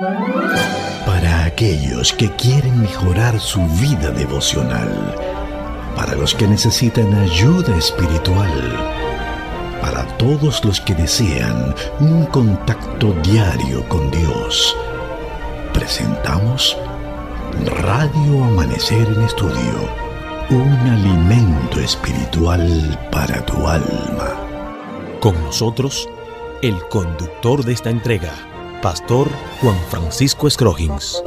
Para aquellos que quieren mejorar su vida devocional, para los que necesitan ayuda espiritual, para todos los que desean un contacto diario con Dios, presentamos Radio Amanecer en Estudio, un alimento espiritual para tu alma. Con nosotros, el conductor de esta entrega, Pastor Juan Francisco Scroggins.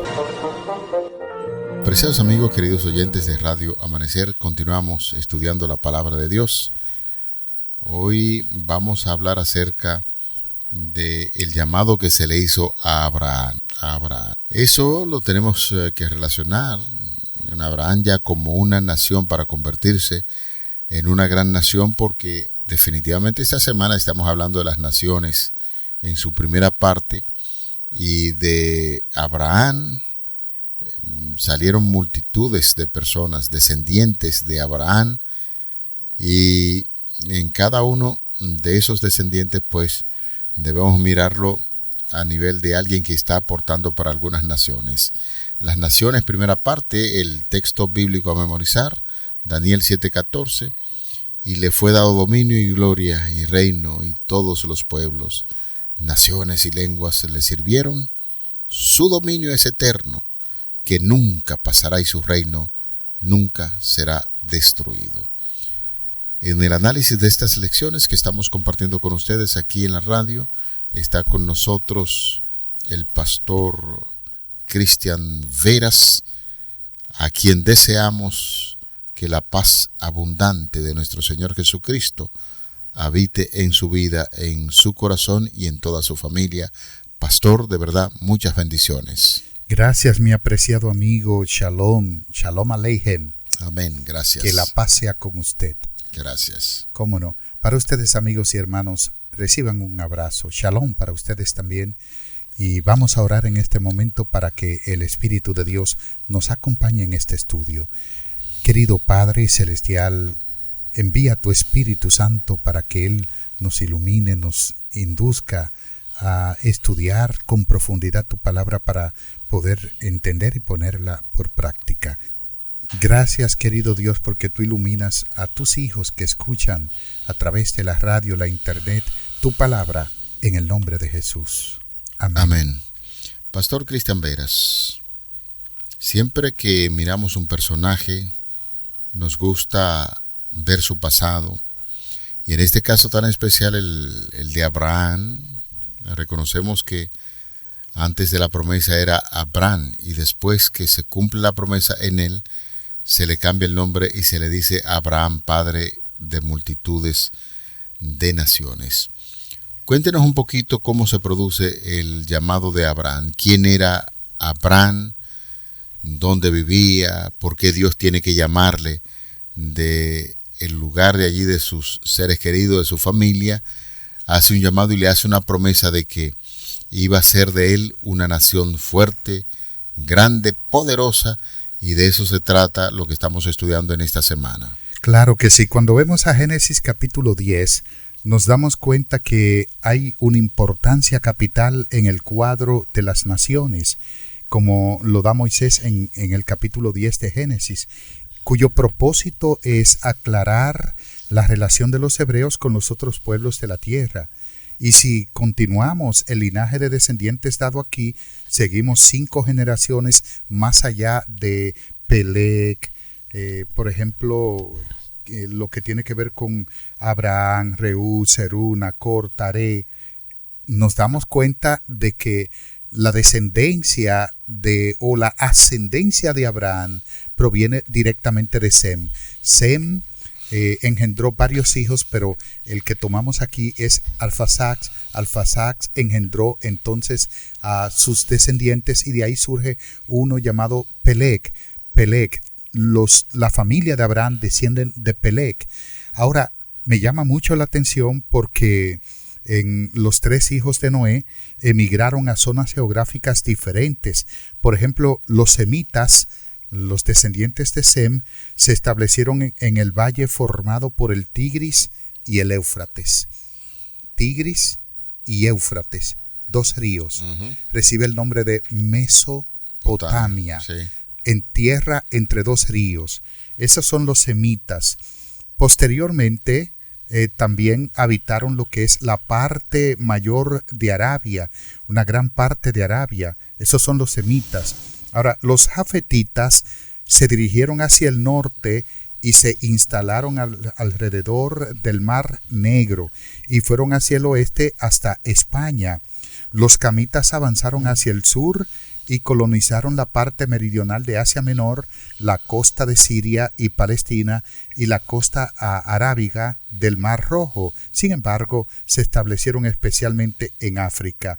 Preciados amigos, queridos oyentes de Radio Amanecer, continuamos estudiando la palabra de Dios. Hoy vamos a hablar acerca del llamado que se le hizo a Abraham. Eso lo tenemos que relacionar en Abraham ya como una nación para convertirse en una gran nación, porque definitivamente esta semana estamos hablando de las naciones en su primera parte, y de Abraham salieron multitudes de personas, descendientes de Abraham, y en cada uno de esos descendientes pues debemos mirarlo a nivel de alguien que está aportando para algunas naciones. Las naciones, primera parte, el texto bíblico a memorizar, Daniel 7:14, y le fue dado dominio y gloria y reino, y todos los pueblos, naciones y lenguas le sirvieron. Su dominio es eterno, que nunca pasará, y su reino nunca será destruido. En el análisis de estas lecciones que estamos compartiendo con ustedes aquí en la radio, está con nosotros el pastor Cristian Veras, a quien deseamos que la paz abundante de nuestro Señor Jesucristo habite en su vida, en su corazón y en toda su familia. Pastor, de verdad, muchas bendiciones. Gracias, mi apreciado amigo. Shalom, shalom aleichem. Amén, gracias. Que la paz sea con usted. Gracias. Cómo no. Para ustedes, amigos y hermanos, reciban un abrazo. Shalom para ustedes también. Y vamos a orar en este momento para que el Espíritu de Dios nos acompañe en este estudio. Querido Padre Celestial, envía tu Espíritu Santo para que Él nos ilumine, nos induzca a estudiar con profundidad tu palabra para poder entender y ponerla por práctica. Gracias, querido Dios, porque tú iluminas a tus hijos que escuchan a través de la radio, la internet, tu palabra, en el nombre de Jesús. Amén. Amén. Pastor Cristian Veras, siempre que miramos un personaje, nos gusta ver su pasado, y en este caso tan especial el de Abraham. Reconocemos que antes de la promesa era Abraham, y después que se cumple la promesa en él, se le cambia el nombre y se le dice Abraham, padre de multitudes de naciones. Cuéntenos un poquito cómo se produce el llamado de Abraham. ¿Quién era Abraham? ¿Dónde vivía? ¿Por qué Dios tiene que llamarle de el lugar de allí, de sus seres queridos, de su familia? Hace un llamado y le hace una promesa de que iba a ser de él una nación fuerte, grande, poderosa, y de eso se trata lo que estamos estudiando en esta semana. Claro que sí. Cuando vemos a Génesis capítulo 10, nos damos cuenta que hay una importancia capital en el cuadro de las naciones, como lo da Moisés en el capítulo 10 de Génesis, cuyo propósito es aclarar la relación de los hebreos con los otros pueblos de la tierra. Y si continuamos el linaje de descendientes dado aquí, seguimos 5 generaciones más allá de Peleg, por ejemplo, lo que tiene que ver con Abraham, Reú, Serú, Nacor, Taré. Nos damos cuenta de que la descendencia o la ascendencia de Abraham proviene directamente de Sem. Sem engendró varios hijos, pero el que tomamos aquí es Arfaxad. Arfaxad engendró entonces a sus descendientes, y de ahí surge uno llamado Peleg. La familia de Abraham descienden de Peleg. Ahora, me llama mucho la atención porque los 3 hijos de Noé emigraron a zonas geográficas diferentes. Por ejemplo, los semitas, los descendientes de Sem, se establecieron en el valle formado por el Tigris y el Éufrates. Tigris y Éufrates, dos ríos, Ujú. recibe el nombre de Mesopotamia, Sí. en tierra entre dos ríos. Esos son los semitas. Posteriormente, también habitaron lo que es la parte mayor de Arabia, una gran parte de Arabia. Esos son los semitas. Ahora, los jafetitas se dirigieron hacia el norte y se instalaron alrededor del Mar Negro y fueron hacia el oeste hasta España. Los camitas avanzaron hacia el sur y colonizaron la parte meridional de Asia Menor, la costa de Siria y Palestina y la costa arábiga del Mar Rojo. Sin embargo, se establecieron especialmente en África.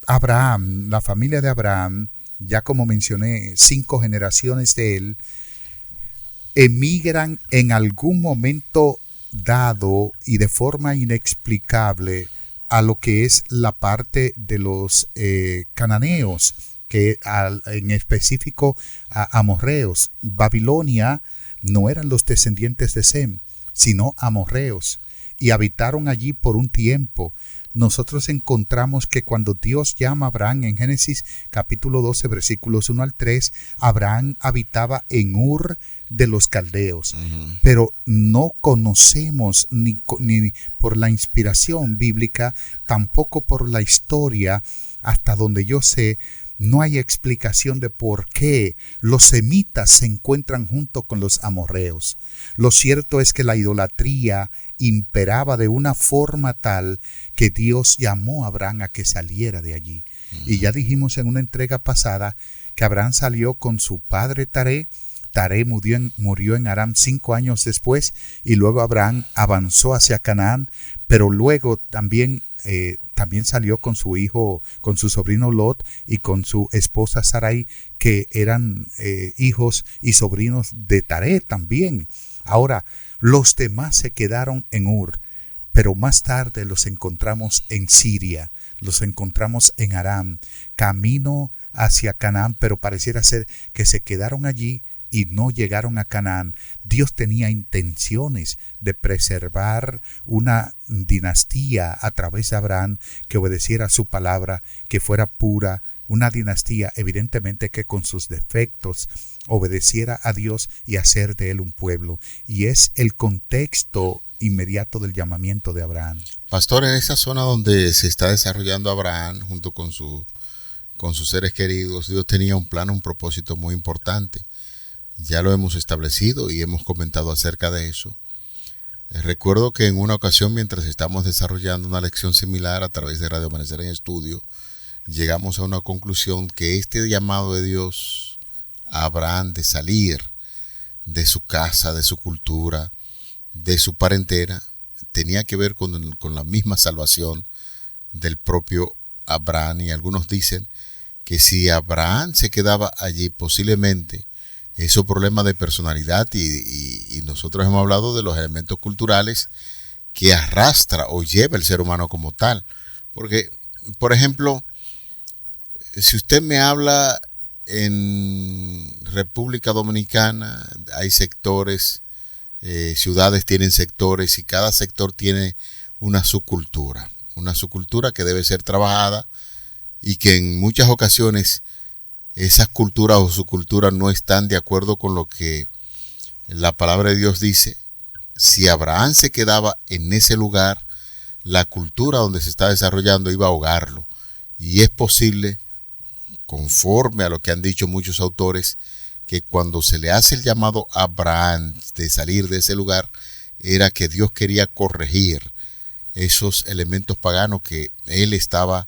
Abraham, la familia de Abraham, ya como mencioné, 5 generaciones de él, emigran en algún momento dado y de forma inexplicable a lo que es la parte de los cananeos, que en específico a amorreos. Babilonia no eran los descendientes de Sem, sino amorreos, y habitaron allí por un tiempo. Nosotros encontramos que cuando Dios llama a Abraham en Génesis capítulo 12, versículos 1 al 3, Abraham habitaba en Ur de los caldeos, pero no conocemos ni por la inspiración bíblica, tampoco por la historia, hasta donde yo sé, no hay explicación de por qué los semitas se encuentran junto con los amorreos. Lo cierto es que la idolatría imperaba de una forma tal que Dios llamó a Abraham a que saliera de allí. Y ya dijimos en una entrega pasada que Abraham salió con su padre Taré. Taré murió en Aram 5 años después, y luego Abraham avanzó hacia Canaán, pero luego también salió con su hijo, con su sobrino Lot y con su esposa Sarai, que eran hijos y sobrinos de Taré también. Ahora, los demás se quedaron en Ur, pero más tarde los encontramos en Siria, los encontramos en Aram, camino hacia Canaán, pero pareciera ser que se quedaron allí y no llegaron a Canaán. Dios tenía intenciones de preservar una dinastía a través de Abraham que obedeciera a su palabra, que fuera pura, una dinastía evidentemente que con sus defectos obedeciera a Dios y hacer de él un pueblo. Y es el contexto inmediato del llamamiento de Abraham. Pastor, en esa zona donde se está desarrollando Abraham junto con sus seres queridos, Dios tenía un plan, un propósito muy importante. Ya lo hemos establecido y hemos comentado acerca de eso. Recuerdo que en una ocasión, mientras estamos desarrollando una lección similar a través de Radio Amanecer en Estudio, llegamos a una conclusión que este llamado de Dios a Abraham de salir de su casa, de su cultura, de su parentela, tenía que ver con la misma salvación del propio Abraham. Y algunos dicen que si Abraham se quedaba allí, posiblemente es un problema de personalidad, y nosotros hemos hablado de los elementos culturales que arrastra o lleva el ser humano como tal. Porque, por ejemplo, si usted me habla en República Dominicana, hay sectores, ciudades tienen sectores y cada sector tiene una subcultura que debe ser trabajada, y que en muchas ocasiones esas culturas o subculturas no están de acuerdo con lo que la palabra de Dios dice. Si Abraham se quedaba en ese lugar, la cultura donde se está desarrollando iba a ahogarlo. Y es posible, conforme a lo que han dicho muchos autores, que cuando se le hace el llamado a Abraham de salir de ese lugar, era que Dios quería corregir esos elementos paganos que él estaba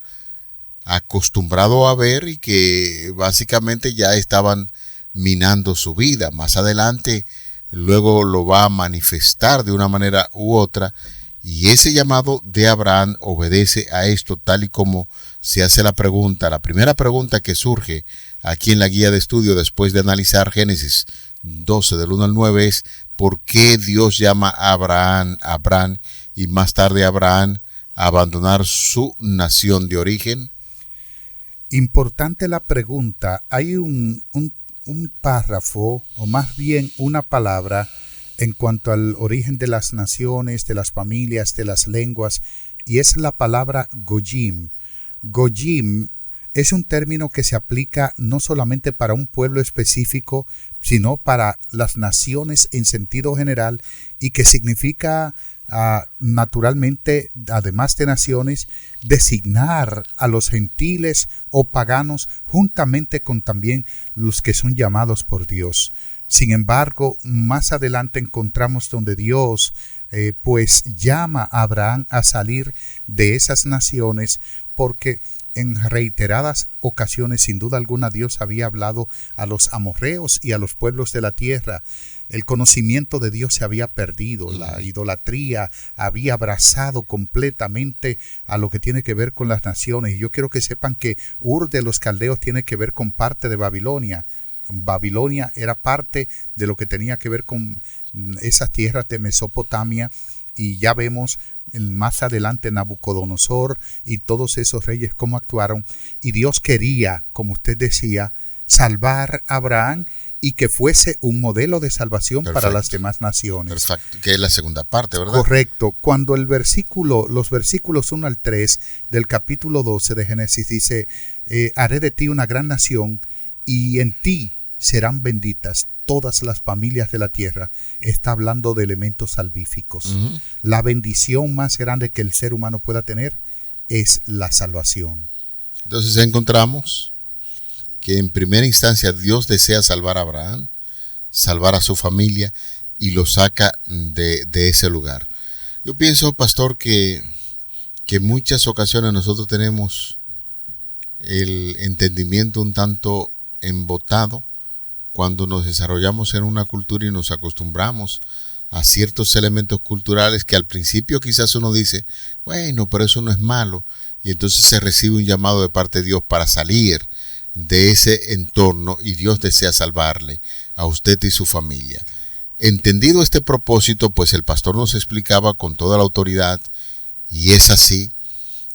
acostumbrado a ver y que básicamente ya estaban minando su vida. Más adelante luego lo va a manifestar de una manera u otra, y ese llamado de Abraham obedece a esto, tal y como se hace la primera pregunta que surge aquí en la guía de estudio después de analizar Génesis 12 del 1 al 9 es: ¿por qué Dios llama a Abraham y más tarde a Abraham a abandonar su nación de origen? Importante la pregunta. Hay un párrafo, o más bien una palabra, en cuanto al origen de las naciones, de las familias, de las lenguas y es la palabra Goyim. Goyim es un término que se aplica no solamente para un pueblo específico, sino para las naciones en sentido general, y que significa naturalmente, además de naciones, designar a los gentiles o paganos juntamente con también los que son llamados por Dios. Sin embargo, más adelante encontramos donde Dios pues llama a Abraham a salir de esas naciones, porque en reiteradas ocasiones, sin duda alguna, Dios había hablado a los amorreos y a los pueblos de la tierra. El conocimiento de Dios se había perdido, la idolatría había abrazado completamente a lo que tiene que ver con las naciones. Y yo quiero que sepan que Ur de los Caldeos tiene que ver con parte de Babilonia. Babilonia era parte de lo que tenía que ver con esas tierras de Mesopotamia, y ya vemos más adelante Nabucodonosor y todos esos reyes cómo actuaron, y Dios quería, como usted decía, salvar a Abraham y que fuese un modelo de salvación para las demás naciones. Perfecto, que es la segunda parte, ¿verdad? Correcto. Cuando los versículos 1 al 3 del capítulo 12 de Génesis dice, haré de ti una gran nación y en ti serán benditas todas las familias de la tierra. Está hablando de elementos salvíficos. Uh-huh. La bendición más grande que el ser humano pueda tener es la salvación. Entonces encontramos que en primera instancia Dios desea salvar a Abraham, salvar a su familia, y lo saca de ese lugar. Yo pienso, pastor, que en muchas ocasiones nosotros tenemos el entendimiento un tanto embotado cuando nos desarrollamos en una cultura y nos acostumbramos a ciertos elementos culturales que al principio quizás uno dice, bueno, pero eso no es malo, y entonces se recibe un llamado de parte de Dios para salir de ese entorno, y Dios desea salvarle a usted y su familia. Entendido este propósito, pues el pastor nos explicaba con toda la autoridad, y es así,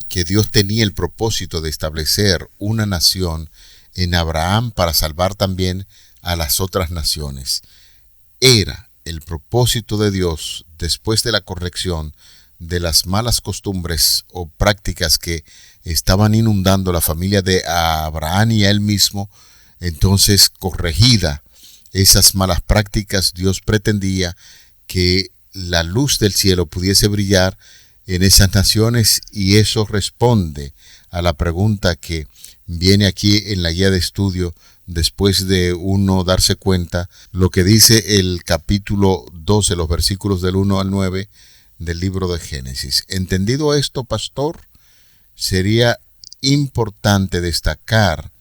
que Dios tenía el propósito de establecer una nación en Abraham para salvar también a las otras naciones. Era el propósito de Dios, después de la corrección de las malas costumbres o prácticas que estaban inundando la familia de Abraham y a él mismo. Entonces, corregida esas malas prácticas, Dios pretendía que la luz del cielo pudiese brillar en esas naciones, y eso responde a la pregunta que viene aquí en la guía de estudio, después de uno darse cuenta lo que dice el capítulo 12, los versículos del 1 al 9 del libro de Génesis. Entendido esto, pastor, sería importante destacar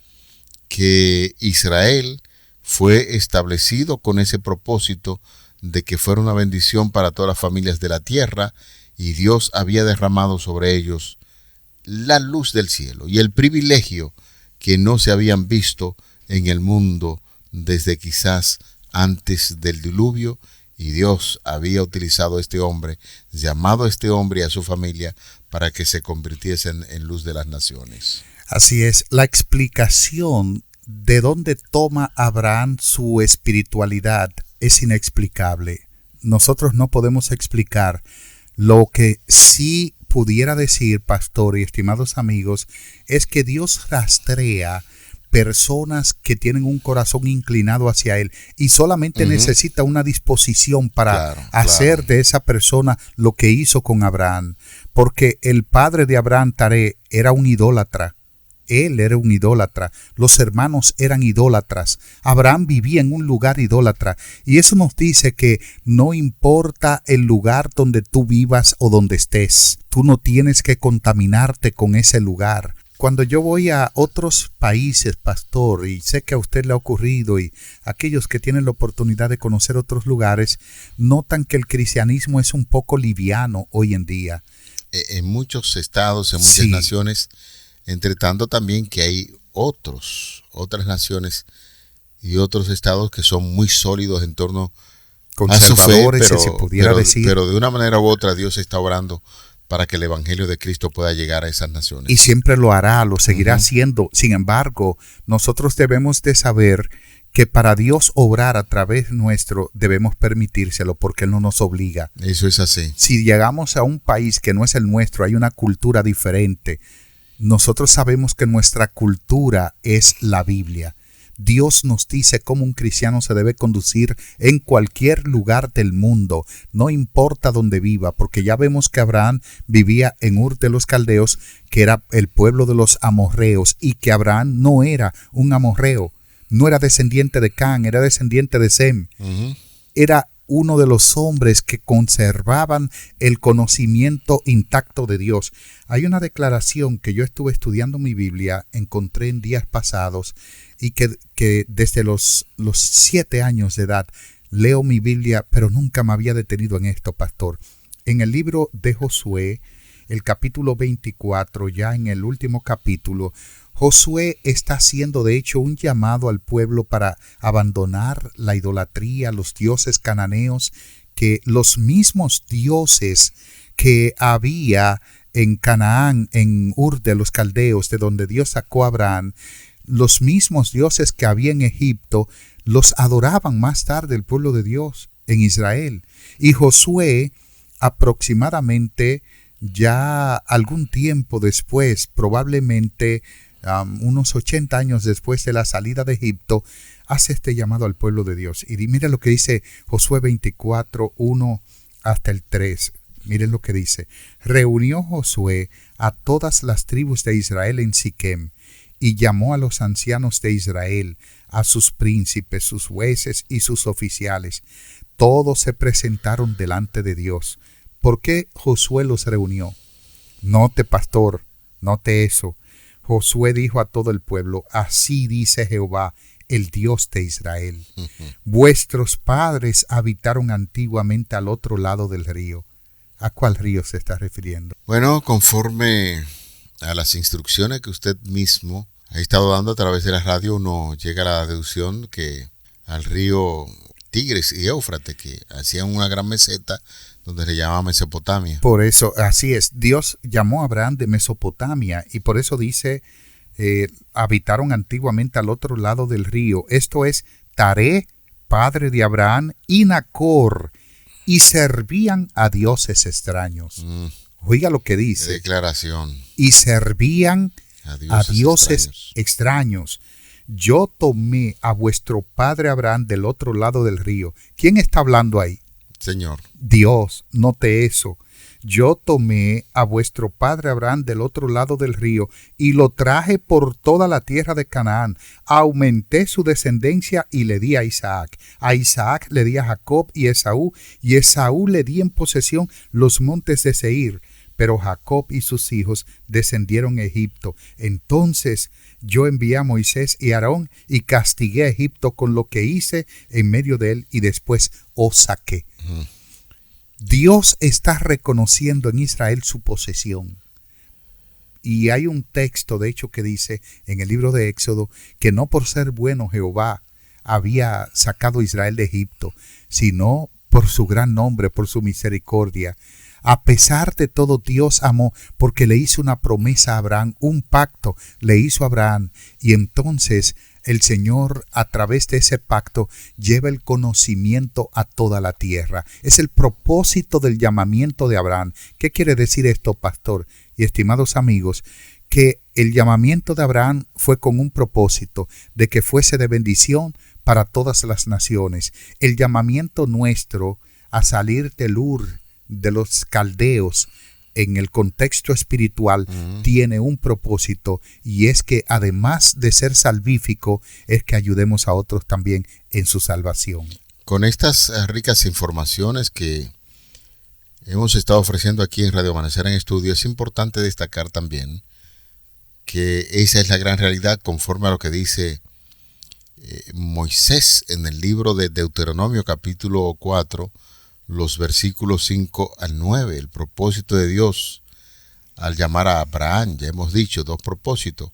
que Israel fue establecido con ese propósito de que fuera una bendición para todas las familias de la tierra, y Dios había derramado sobre ellos la luz del cielo y el privilegio que no se habían visto en el mundo desde quizás antes del diluvio, y Dios había utilizado a este hombre, llamado a este hombre y a su familia para que se convirtiesen en luz de las naciones. Así es, la explicación de dónde toma Abraham su espiritualidad es inexplicable. Nosotros no podemos explicar. Lo que sí pudiera decir, pastor y estimados amigos, es que Dios rastrea personas que tienen un corazón inclinado hacia Él, y solamente necesita una disposición para hacer de esa persona lo que hizo con Abraham. Porque el padre de Abraham, Taré, era un idólatra. Él era un idólatra, los hermanos eran idólatras, Abraham vivía en un lugar idólatra, y eso nos dice que no importa el lugar donde tú vivas o donde estés, tú no tienes que contaminarte con ese lugar. Cuando yo voy a otros países, pastor, y sé que a usted le ha ocurrido, y aquellos que tienen la oportunidad de conocer otros lugares, notan que el cristianismo es un poco liviano hoy en día. En muchos estados, en muchas naciones. Entre tanto también que hay otras naciones y otros estados que son muy sólidos en torno a su fe, pero de una manera u otra Dios está obrando para que el evangelio de Cristo pueda llegar a esas naciones. Y siempre lo hará, lo seguirá haciendo. Sin embargo, nosotros debemos de saber que para Dios obrar a través nuestro debemos permitírselo porque Él no nos obliga. Eso es así. Si llegamos a un país que no es el nuestro, hay una cultura diferente, nosotros sabemos que nuestra cultura es la Biblia. Dios nos dice cómo un cristiano se debe conducir en cualquier lugar del mundo, no importa dónde viva, porque ya vemos que Abraham vivía en Ur de los Caldeos, que era el pueblo de los amorreos, y que Abraham no era un amorreo, no era descendiente de Can, era descendiente de Sem. Era uno de los hombres que conservaban el conocimiento intacto de Dios. Hay una declaración que yo estuve estudiando mi Biblia, encontré en días pasados, y que desde los 7 años de edad leo mi Biblia, pero nunca me había detenido en esto, pastor. En el libro de Josué, el capítulo 24, ya en el último capítulo, Josué está haciendo de hecho un llamado al pueblo para abandonar la idolatría, los dioses cananeos, que los mismos dioses que había en Canaán, en Ur de los Caldeos, de donde Dios sacó a Abraham, los mismos dioses que había en Egipto, los adoraban más tarde el pueblo de Dios en Israel. Y Josué, aproximadamente ya algún tiempo después, probablemente unos 80 años después de la salida de Egipto, hace este llamado al pueblo de Dios. Y mire lo que dice Josué 24, 1 hasta el 3. Miren lo que dice. Reunió Josué a todas las tribus de Israel en Siquem, y llamó a los ancianos de Israel, a sus príncipes, sus jueces y sus oficiales. Todos se presentaron delante de Dios. ¿Por qué Josué los reunió? Note, pastor, note eso. Josué dijo a todo el pueblo, así dice Jehová, el Dios de Israel. Vuestros padres habitaron antiguamente al otro lado del río. ¿A cuál río se está refiriendo? Bueno, conforme a las instrucciones que usted mismo ha estado dando a través de la radio, uno llega a la deducción que al río Tigris y Éufrates, que hacían una gran meseta donde se llamaba Mesopotamia. Por eso, así es, Dios llamó a Abraham de Mesopotamia, y por eso dice, habitaron antiguamente al otro lado del río. Esto es Taré, padre de Abraham, y Nacor, y servían a dioses extraños. Oiga lo que dice. Declaración. Y servían a dioses extraños. Yo tomé a vuestro padre Abraham del otro lado del río. ¿Quién está hablando ahí? Señor. Dios, note eso. Yo tomé a vuestro padre Abraham del otro lado del río y lo traje por toda la tierra de Canaán. Aumenté su descendencia y le di a Isaac. A Isaac le di a Jacob y Esaú le di en posesión los montes de Seir. Pero Jacob y sus hijos descendieron a Egipto. Entonces yo envié a Moisés y a Aarón y castigué a Egipto con lo que hice en medio de él y después os saqué. Dios está reconociendo en Israel su posesión. Y hay un texto, de hecho, que dice en el libro de Éxodo que no por ser bueno Jehová había sacado a Israel de Egipto, sino por su gran nombre, por su misericordia. A pesar de todo, Dios amó porque le hizo una promesa a Abraham, un pacto le hizo a Abraham. Y entonces el Señor, a través de ese pacto, lleva el conocimiento a toda la tierra. Es el propósito del llamamiento de Abraham. ¿Qué quiere decir esto, pastor y estimados amigos? Que el llamamiento de Abraham fue con un propósito de que fuese de bendición para todas las naciones. El llamamiento nuestro a salir del Ur de los caldeos en el contexto espiritual tiene un propósito, y es que además de ser salvífico es que ayudemos a otros también en su salvación. Con estas ricas informaciones que hemos estado ofreciendo aquí en Radio Amanecer en Estudio, es importante destacar también que esa es la gran realidad conforme a lo que dice Moisés en el libro de Deuteronomio capítulo 4, los versículos 5 al 9, el propósito de Dios al llamar a Abraham. Ya hemos dicho 2 propósitos: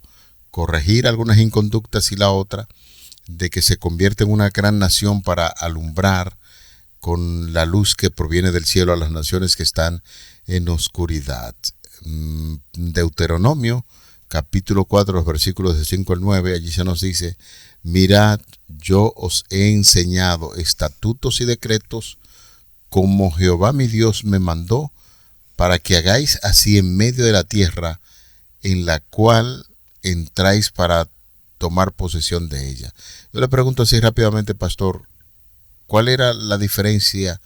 corregir algunas inconductas y la otra de que se convierta en una gran nación para alumbrar con la luz que proviene del cielo a las naciones que están en oscuridad. Deuteronomio capítulo 4, los versículos de 5 al 9, allí se nos dice: mirad, yo os he enseñado estatutos y decretos como Jehová mi Dios me mandó, para que hagáis así en medio de la tierra en la cual entráis para tomar posesión de ella. Yo le pregunto así rápidamente, pastor, ¿cuál era la diferencia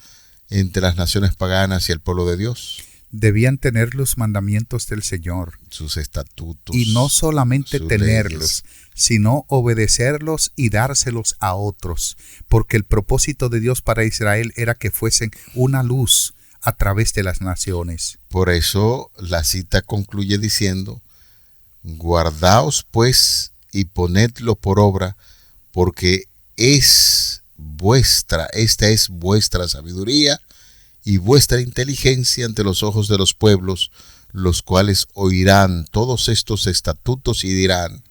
entre las naciones paganas y el pueblo de Dios? Debían tener los mandamientos del Señor. Sus estatutos. Y no solamente tenerlos, leyes, sino obedecerlos y dárselos a otros. Porque el propósito de Dios para Israel era que fuesen una luz a través de las naciones. Por eso la cita concluye diciendo: guardaos pues y ponedlo por obra, porque esta es vuestra sabiduría y vuestra inteligencia ante los ojos de los pueblos, los cuales oirán todos estos estatutos y dirán: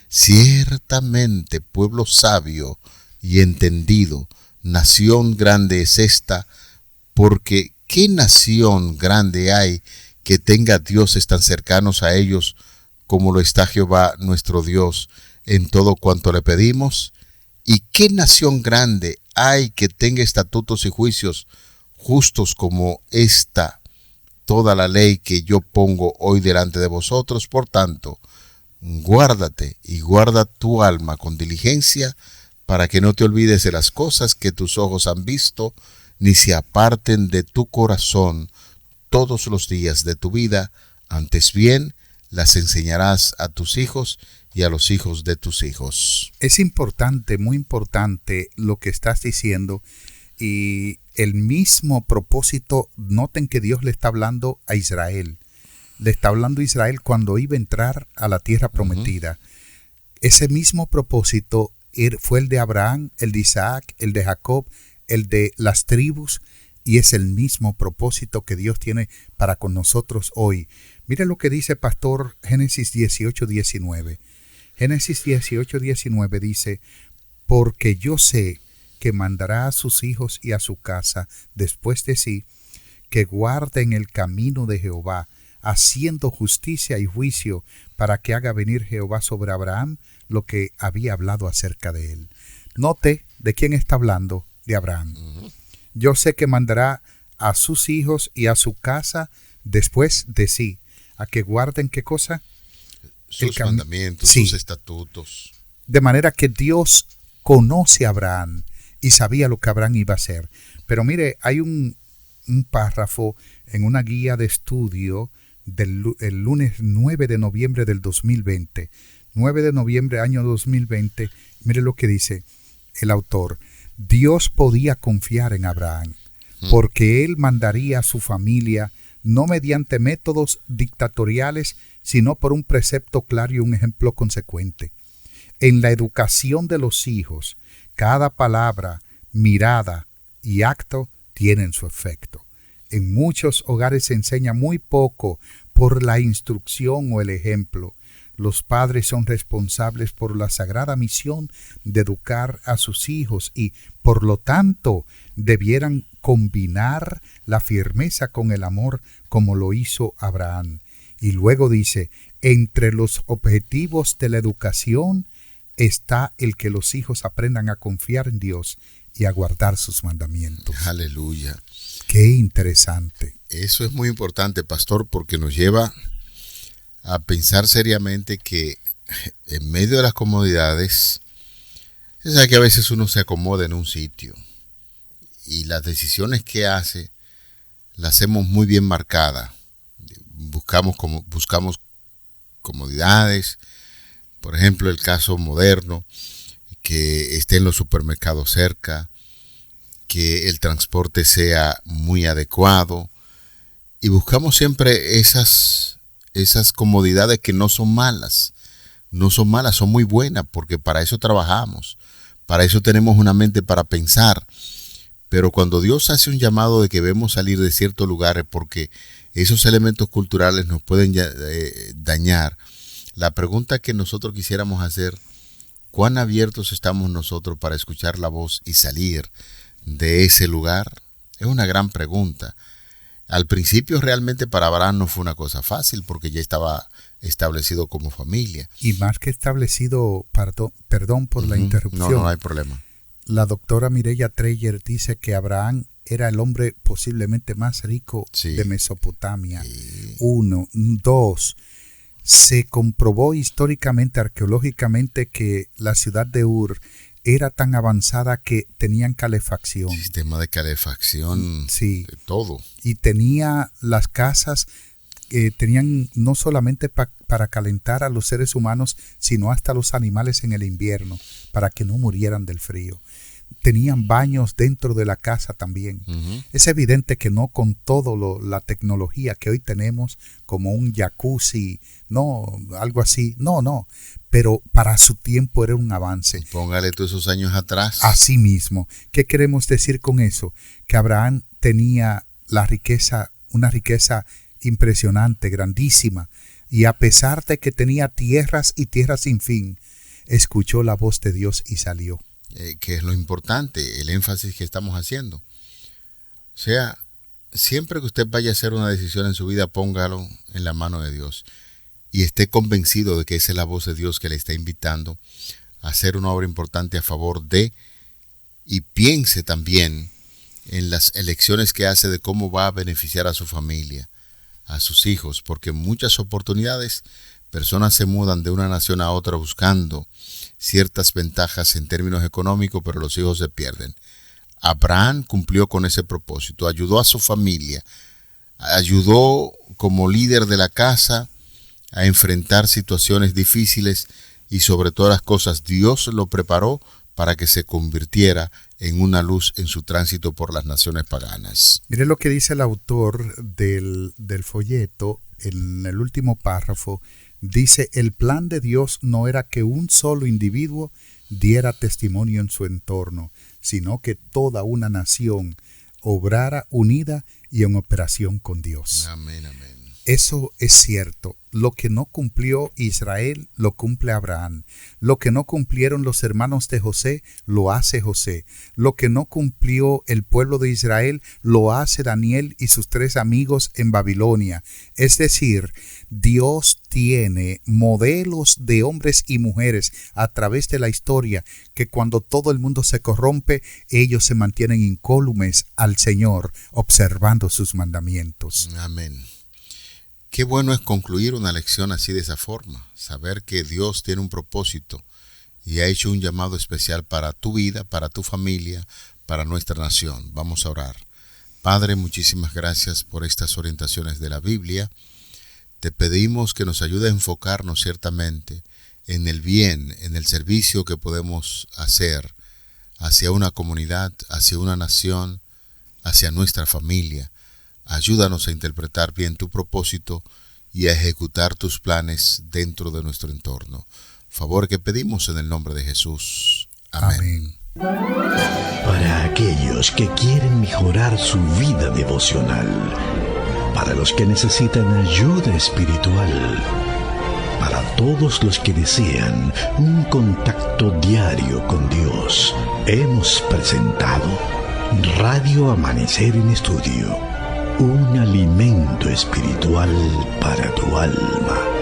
ciertamente pueblo sabio y entendido, nación grande es esta, porque ¿qué nación grande hay que tenga dioses tan cercanos a ellos como lo está Jehová nuestro Dios en todo cuanto le pedimos? ¿Y qué nación grande hay que tenga estatutos y juicios justos como esta, toda la ley que yo pongo hoy delante de vosotros? Por tanto, guárdate y guarda tu alma con diligencia, para que no te olvides de las cosas que tus ojos han visto, ni se aparten de tu corazón todos los días de tu vida. Antes bien, las enseñarás a tus hijos y a los hijos de tus hijos. Es importante, muy importante lo que estás diciendo, y el mismo propósito. Noten que Dios le está hablando a Israel. Le está hablando a Israel cuando iba a entrar a la tierra prometida. Ese mismo propósito fue el de Abraham, el de Isaac, el de Jacob, el de las tribus, y es el mismo propósito que Dios tiene para con nosotros hoy. Mire lo que dice, pastor, Génesis 18:19. Génesis 18:19 dice: porque yo sé que mandará a sus hijos y a su casa después de sí, que guarden el camino de Jehová, haciendo justicia y juicio, para que haga venir Jehová sobre Abraham lo que había hablado acerca de él. Note de quién está hablando: de Abraham. Yo sé que mandará a sus hijos y a su casa después de sí, a que guarden, ¿qué cosa? Sus mandamientos, sí. Sus estatutos. De manera que Dios conoce a Abraham y sabía lo que Abraham iba a hacer. Pero mire, hay un párrafo en una guía de estudio el lunes 9 de noviembre del 2020. 9 de noviembre año 2020. Mire lo que dice el autor: Dios podía confiar en Abraham, porque él mandaría a su familia no mediante métodos dictatoriales, sino por un precepto claro y un ejemplo consecuente. En la educación de los hijos, cada palabra, mirada y acto tienen su efecto. En muchos hogares se enseña muy poco por la instrucción o el ejemplo. Los padres son responsables por la sagrada misión de educar a sus hijos y, por lo tanto, debieran combinar la firmeza con el amor como lo hizo Abraham. Y luego dice: entre los objetivos de la educación está el que los hijos aprendan a confiar en Dios y a guardar sus mandamientos. Aleluya. Qué interesante. Eso es muy importante, pastor, porque nos lleva a pensar seriamente que en medio de las comodidades, es que a veces uno se acomoda en un sitio y las decisiones que hace las hacemos muy bien marcadas. Buscamos comodidades, por ejemplo el caso moderno, que estén los supermercados cerca, que el transporte sea muy adecuado, y buscamos siempre esas comodidades que no son malas, son muy buenas, porque para eso trabajamos, para eso tenemos una mente para pensar. Pero cuando Dios hace un llamado de que debemos salir de ciertos lugares porque esos elementos culturales nos pueden dañar, la pregunta que nosotros quisiéramos hacer: ¿cuán abiertos estamos nosotros para escuchar la voz y salir de ese lugar? Es una gran pregunta. Al principio realmente para Abraham no fue una cosa fácil porque ya estaba establecido como familia. Y más que establecido, perdón por la interrupción. No hay problema. La doctora Mireya Treyer dice que Abraham era el hombre posiblemente más rico de Mesopotamia. Sí. 1. 2. Se comprobó históricamente, arqueológicamente, que la ciudad de Ur era tan avanzada que tenían calefacción. Sistema de calefacción, sí. Todo. Y tenía las casas, tenían no solamente para calentar a los seres humanos, sino hasta los animales en el invierno, para que no murieran del frío. Tenían baños dentro de la casa también. Es evidente que no con todo la tecnología que hoy tenemos, como un jacuzzi, no, algo así, no, pero para su tiempo era un avance. Póngale todos esos años atrás. Así mismo. ¿Qué queremos decir con eso? Que Abraham tenía una riqueza impresionante, grandísima, y a pesar de que tenía tierras y tierras sin fin, escuchó la voz de Dios y salió. Que es lo importante, el énfasis que estamos haciendo. O sea, siempre que usted vaya a hacer una decisión en su vida, póngalo en la mano de Dios y esté convencido de que esa es la voz de Dios que le está invitando a hacer una obra importante a favor de, y piense también en las elecciones que hace de cómo va a beneficiar a su familia, a sus hijos, porque en muchas oportunidades personas se mudan de una nación a otra buscando ciertas ventajas en términos económicos, pero los hijos se pierden. Abraham cumplió con ese propósito, ayudó a su familia, ayudó como líder de la casa a enfrentar situaciones difíciles y sobre todas las cosas Dios lo preparó para que se convirtiera en una luz en su tránsito por las naciones paganas. Mire lo que dice el autor del folleto en el último párrafo. Dice, el plan de Dios no era que un solo individuo diera testimonio en su entorno, sino que toda una nación obrara unida y en operación con Dios. Amén, amén. Eso es cierto. Lo que no cumplió Israel, lo cumple Abraham. Lo que no cumplieron los hermanos de José, lo hace José. Lo que no cumplió el pueblo de Israel, lo hace Daniel y sus 3 amigos en Babilonia. Es decir, Dios tiene modelos de hombres y mujeres a través de la historia que cuando todo el mundo se corrompe, ellos se mantienen incólumes al Señor, observando sus mandamientos. Amén. Qué bueno es concluir una lección así de esa forma, saber que Dios tiene un propósito y ha hecho un llamado especial para tu vida, para tu familia, para nuestra nación. Vamos a orar. Padre, muchísimas gracias por estas orientaciones de la Biblia. Te pedimos que nos ayude a enfocarnos ciertamente en el bien, en el servicio que podemos hacer hacia una comunidad, hacia una nación, hacia nuestra familia. Ayúdanos a interpretar bien tu propósito y a ejecutar tus planes dentro de nuestro entorno. Favor que pedimos en el nombre de Jesús. Amén. Para aquellos que quieren mejorar su vida devocional, para los que necesitan ayuda espiritual, para todos los que desean un contacto diario con Dios, hemos presentado Radio Amanecer en Estudio. Un alimento espiritual para tu alma.